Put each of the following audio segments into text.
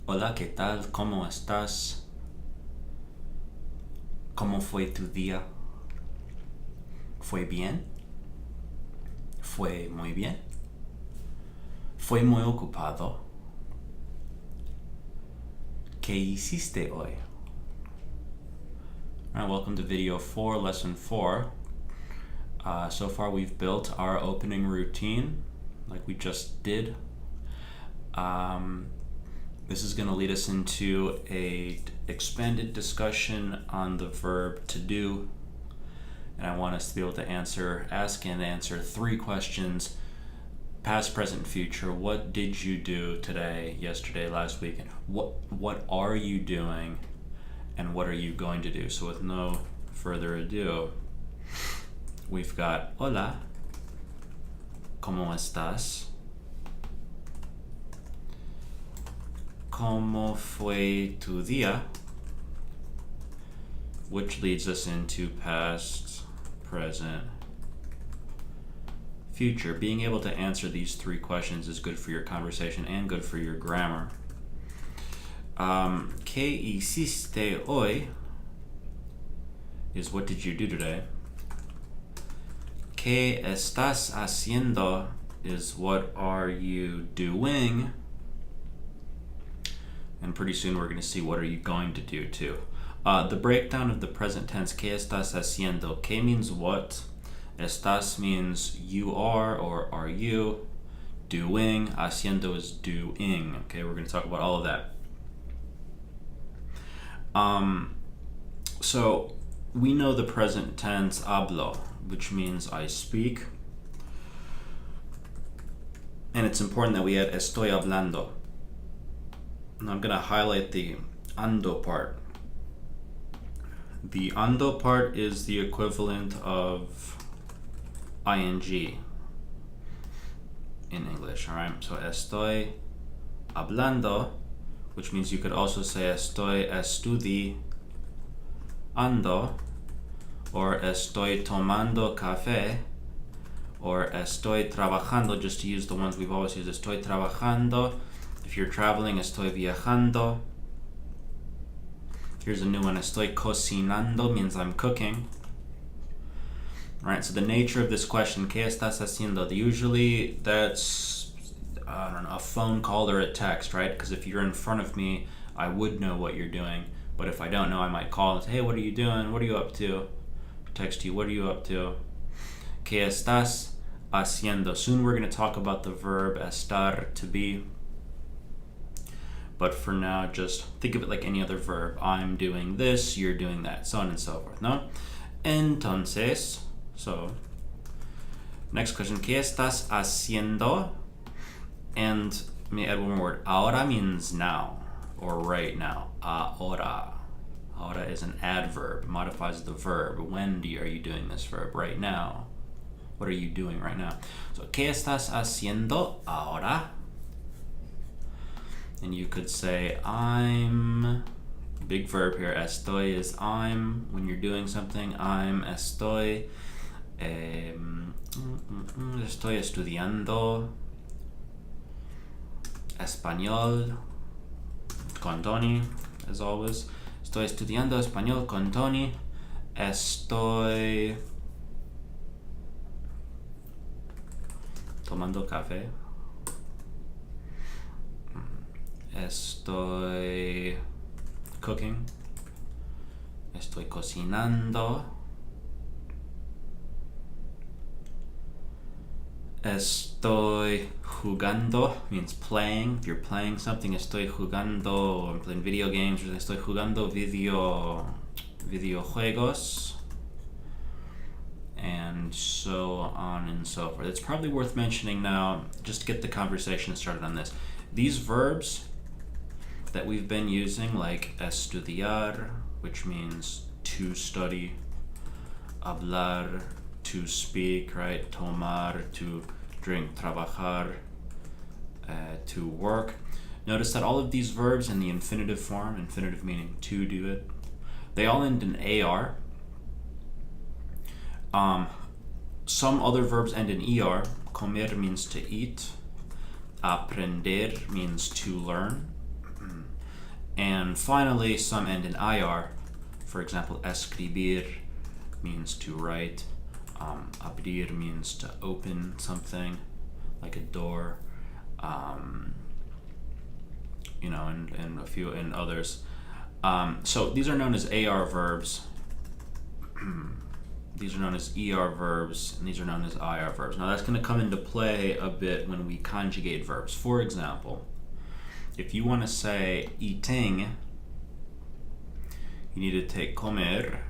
Hola, ¿qué tal? ¿Cómo estás? ¿Cómo fue tu día? ¿Fue bien? ¿Fue muy bien? ¿Fue muy ocupado? ¿Qué hiciste hoy? Alright, welcome to video 4, lesson 4. So far we've built our opening routine like we just did. This is going to lead us into a expanded discussion on the verb to do. And I want us to be able to ask and answer 3 questions: past, present, future. What did you do today, yesterday, last week? And what are you doing, and what are you going to do? So with no further ado, we've got hola, ¿cómo estás? ¿Cómo fue tu día? Which leads us into past, present, future. Being able to answer these 3 questions is good for your conversation and good for your grammar. ¿Qué hiciste hoy? Is what did you do today? ¿Qué estás haciendo? Is what are you doing? And pretty soon we're going to see what are you going to do too. The breakdown of the present tense, ¿qué estás haciendo? ¿Qué means what? Estás means you are or are you. Doing, haciendo is doing. Okay, we're going to talk about all of that. So we know the present tense hablo, which means I speak. And it's important that we add estoy hablando. And I'm going to highlight the ando part. The ando part is the equivalent of ing in English, all right? So estoy hablando, which means you could also say estoy estudiando, or estoy tomando café, or estoy trabajando, just to use the ones we've always used. Estoy trabajando. If you're traveling, estoy viajando. Here's a new one. Estoy cocinando means I'm cooking. Right, so the nature of this question, ¿qué estás haciendo? Usually that's, I don't know, a phone call or a text, right? Because if you're in front of me, I would know what you're doing. But if I don't know, I might call and say, hey, what are you doing? What are you up to? Text you, what are you up to? ¿Qué estás haciendo? Soon we're going to talk about the verb estar, to be. But for now, just think of it like any other verb. I'm doing this, you're doing that, so on and so forth, no? Entonces, so, next question, ¿qué estás haciendo? And let me add one more word. Ahora means now, or right now. Ahora. Ahora is an adverb, modifies the verb. When are you doing this verb? Right now. What are you doing right now? So, ¿qué estás haciendo ahora? And you could say, I'm, big verb here, estoy is I'm, when you're doing something, I'm estoy, estoy estudiando español con Tony, as always. Estoy estudiando español con Tony. Estoy tomando café. Estoy cooking. Estoy cocinando. Estoy jugando means playing. If you're playing something, estoy jugando, I'm playing video games, or estoy jugando videojuegos, and so on and so forth. It's probably worth mentioning now, just to get the conversation started on this. These verbs that we've been using, like estudiar, which means to study, hablar, to speak, right? Tomar, to drink, trabajar, to work. Notice that all of these verbs in the infinitive form, infinitive meaning to do it, they all end in AR. Some other verbs end in ER. Comer means to eat. Aprender means to learn. And finally, some end in IR. For example, escribir means to write. Abrir means to open something, like a door. And a few and others. So these are known as AR verbs. These are known as ER verbs, and these are known as IR verbs. Now that's going to come into play a bit when we conjugate verbs. For example, if you want to say eating, you need to take comer,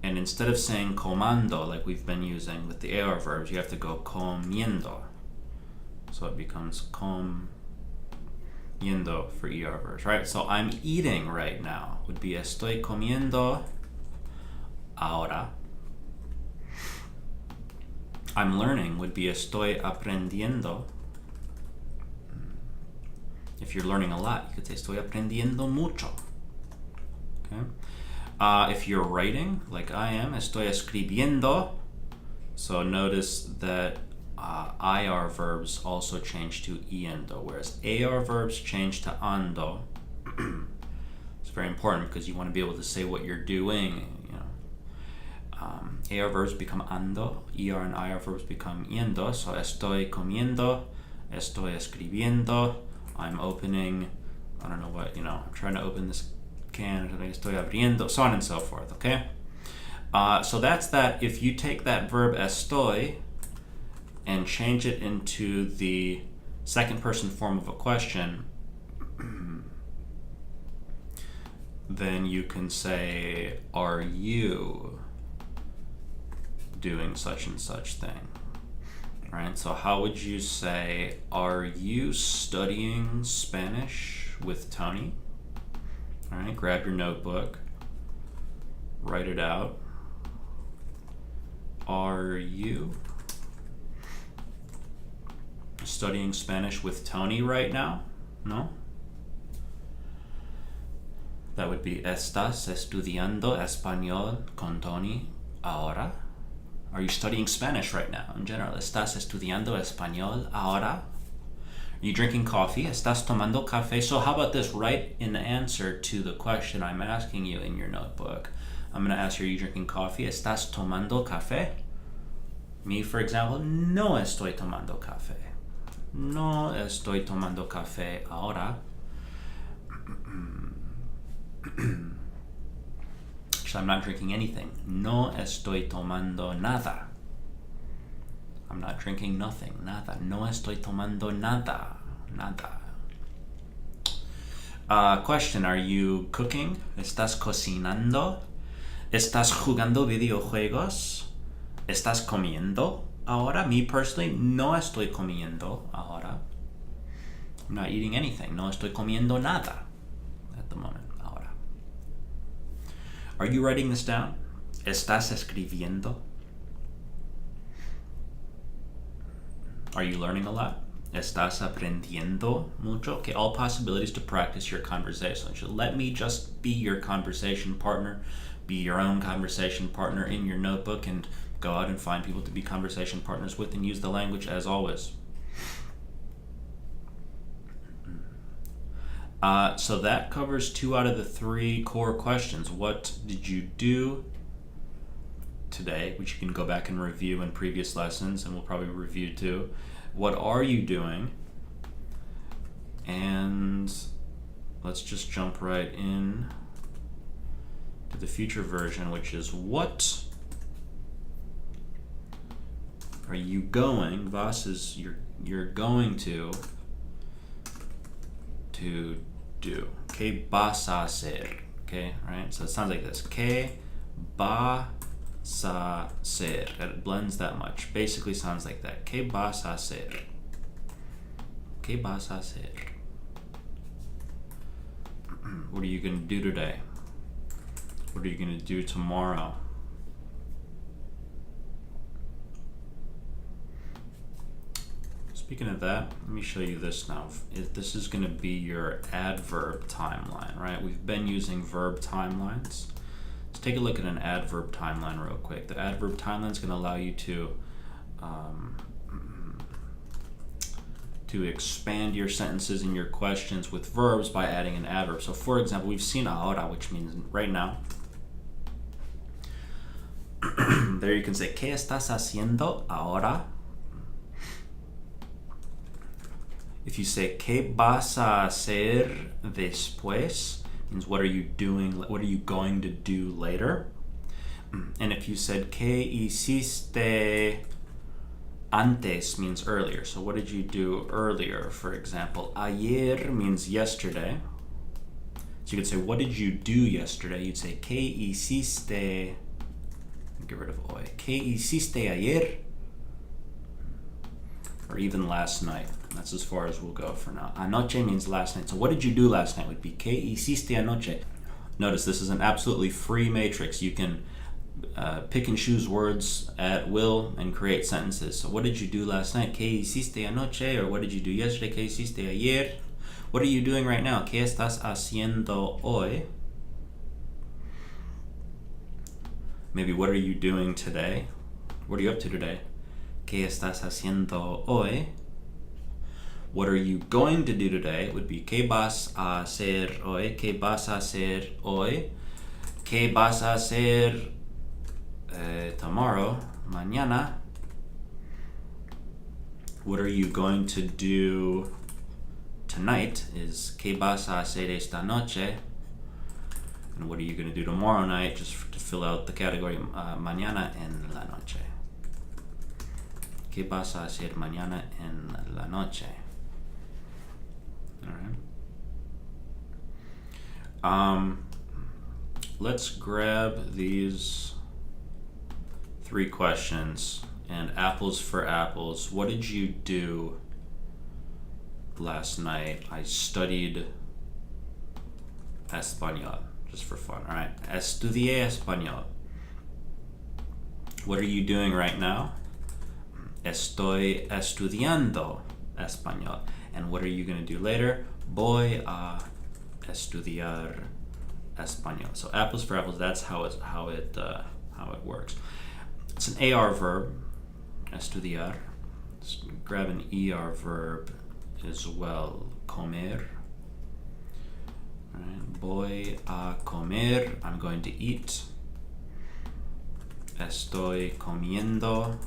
and instead of saying comando like we've been using with the AR verbs, you have to go comiendo. So it becomes comiendo for ER verbs, right? So I'm eating right now would be estoy comiendo ahora. I'm learning would be estoy aprendiendo. If you're learning a lot, you could say estoy aprendiendo mucho. Okay. If you're writing, like I am, estoy escribiendo. So notice that IR verbs also change to iendo, whereas AR verbs change to ando. It's very important because you want to be able to say what you're doing. AR verbs become ando, ER and IR verbs become yendo. So estoy comiendo, estoy escribiendo, I'm opening, I don't know what, I'm trying to open this can, estoy abriendo, so on and so forth, okay? So that's that. If you take that verb estoy and change it into the second person form of a question, then you can say, are you doing such and such thing? Right? So how would you say, are you studying Spanish with Tony? All right, grab your notebook, write it out. Are you studying Spanish with Tony right now? No? That would be, ¿estás estudiando español con Tony ahora? Are you studying Spanish right now? In general, ¿estás estudiando español ahora? Are you drinking coffee? ¿Estás tomando café? So how about this? Write an answer to the question I'm asking you in your notebook. I'm going to ask you, are you drinking coffee? ¿Estás tomando café? Me, for example, no estoy tomando café. No estoy tomando café ahora. So I'm not drinking anything. No estoy tomando nada. I'm not drinking nothing. Nada. No estoy tomando nada. Nada. Question, are you cooking? ¿Estás cocinando? ¿Estás jugando videojuegos? ¿Estás comiendo ahora? Me personally, no estoy comiendo ahora. I'm not eating anything. No estoy comiendo nada at the moment. Are you writing this down? ¿Estás escribiendo? Are you learning a lot? ¿Estás aprendiendo mucho? Okay, all possibilities to practice your conversation. So let me just be your conversation partner. Be your own conversation partner in your notebook and go out and find people to be conversation partners with and use the language as always. So that covers 2 out of the 3 core questions. What did you do today, which you can go back and review in previous lessons, and we'll probably review too. What are you doing? And let's just jump right in to the future version, which is what are you going? Was is you're going to do. ¿Qué vas a hacer? Okay, right? So it sounds like this. ¿Qué vas a hacer? It blends that much. Basically sounds like that. ¿Qué vas a hacer? ¿Qué vas a hacer? What are you going to do today? What are you going to do tomorrow? Speaking of that, let me show you this now. This is going to be your adverb timeline, right? We've been using verb timelines. Let's take a look at an adverb timeline real quick. The adverb timeline is going to allow you to to expand your sentences and your questions with verbs by adding an adverb. So for example, we've seen ahora, which means right now. There you can say, ¿Qué estás haciendo ahora? If you say, ¿Qué vas a hacer después? Means what are you doing, what are you going to do later? And if you said, ¿Qué hiciste antes? Means earlier. So what did you do earlier? For example, ayer means yesterday. So you could say, what did you do yesterday? You'd say, ¿Qué hiciste? Get rid of hoy. ¿Qué hiciste ayer? Or even last night. That's as far as we'll go for now. Anoche means last night. So what did you do last night would be ¿Qué hiciste anoche? Notice this is an absolutely free matrix. You can pick and choose words at will and create sentences. So what did you do last night? ¿Qué hiciste anoche? Or what did you do yesterday? ¿Qué hiciste ayer? What are you doing right now? ¿Qué estás haciendo hoy? Maybe what are you doing today? What are you up to today? ¿Qué estás haciendo hoy? What are you going to do today? Would be ¿Qué vas a hacer hoy? ¿Qué vas a hacer hoy? ¿Qué vas a hacer tomorrow? Mañana. What are you going to do tonight? Is ¿Qué vas a hacer esta noche? And what are you going to do tomorrow night? Just to fill out the category mañana en la noche. ¿Qué vas a hacer mañana en la noche? All right. Let's grab these 3 questions and apples for apples. What did you do last night? I studied español, just for fun. All right. Estudié español. What are you doing right now? Estoy estudiando español. And what are you going to do later? Voy a estudiar español. So apples for apples. That's how it works. It's an AR verb, estudiar. Let's grab an ER verb as well, comer. All right. Voy a comer. I'm going to eat. Estoy comiendo.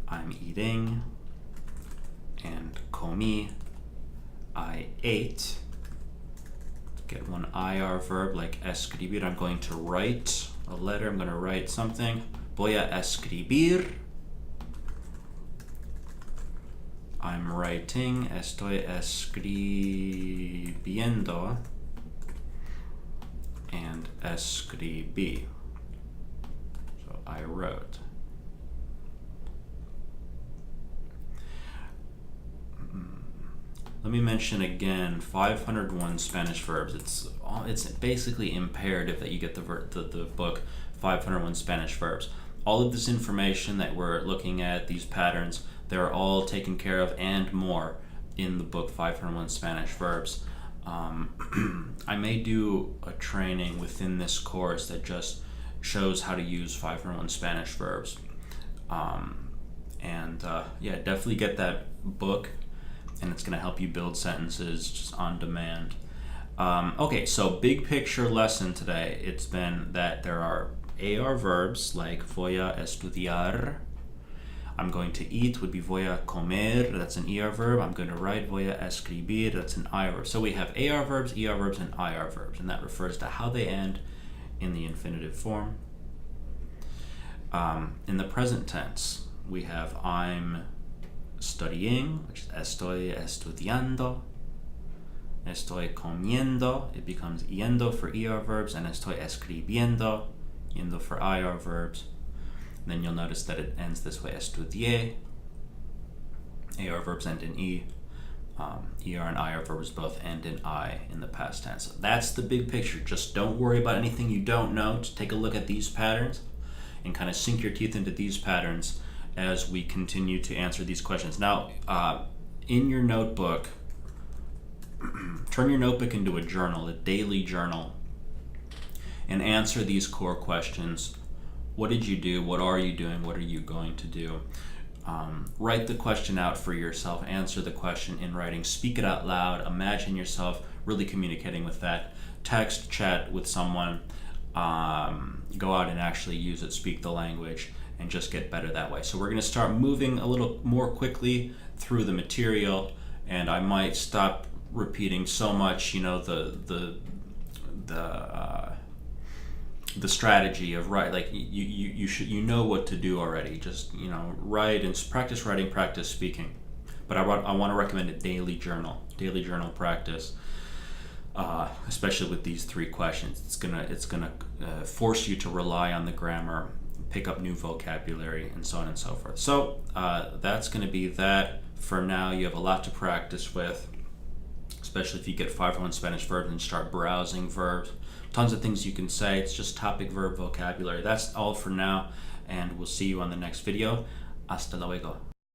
I'm eating. And comí, I ate. Get one IR verb like escribir. I'm going to write a letter. I'm going to write something. Voy a escribir. I'm writing. Estoy escribiendo. And escribí. So I wrote. Let me mention again 501 Spanish verbs. It's basically imperative that you get the book 501 Spanish verbs. All of this information that we're looking at, these patterns, they're all taken care of and more in the book 501 Spanish verbs. I may do a training within this course that just shows how to use 501 Spanish verbs. Yeah, definitely get that book. And it's going to help you build sentences just on demand. Okay, so big picture lesson today. It's been that there are AR verbs like voy a estudiar. I'm going to eat would be voy a comer. That's an ER verb. I'm going to write voy a escribir. That's an IR verb. So we have AR verbs, ER verbs, and IR verbs. And that refers to how they end in the infinitive form. In the present tense, we have I'm studying, which is estoy estudiando. Estoy comiendo, it becomes yendo for ER verbs, and estoy escribiendo, yendo for IR verbs. And then you'll notice that it ends this way, estudié. AR verbs end in E. ER and IR verbs both end in I in the past tense. So that's the big picture. Just don't worry about anything you don't know. Just take a look at these patterns and kind of sink your teeth into these patterns as we continue to answer these questions. Now, in your notebook, turn your notebook into a journal, a daily journal, and answer these core questions. What did you do? What are you doing? What are you going to do? Write the question out for yourself, answer the question in writing, speak it out loud, imagine yourself really communicating with that, text, chat with someone, go out and actually use it, speak the language, and just get better that way. So we're going to start moving a little more quickly through the material, and I might stop repeating so much, the strategy of you should what to do already. Just write and practice writing, practice speaking. But I want to recommend a daily journal practice, especially with these 3 questions. It's gonna force you to rely on the grammar, pick up new vocabulary, and so on and so forth. So that's gonna be that for now. You have a lot to practice with, especially if you get 501 Spanish verbs and start browsing verbs. Tons of things you can say. It's just topic, verb, vocabulary. That's all for now, and we'll see you on the next video. Hasta luego.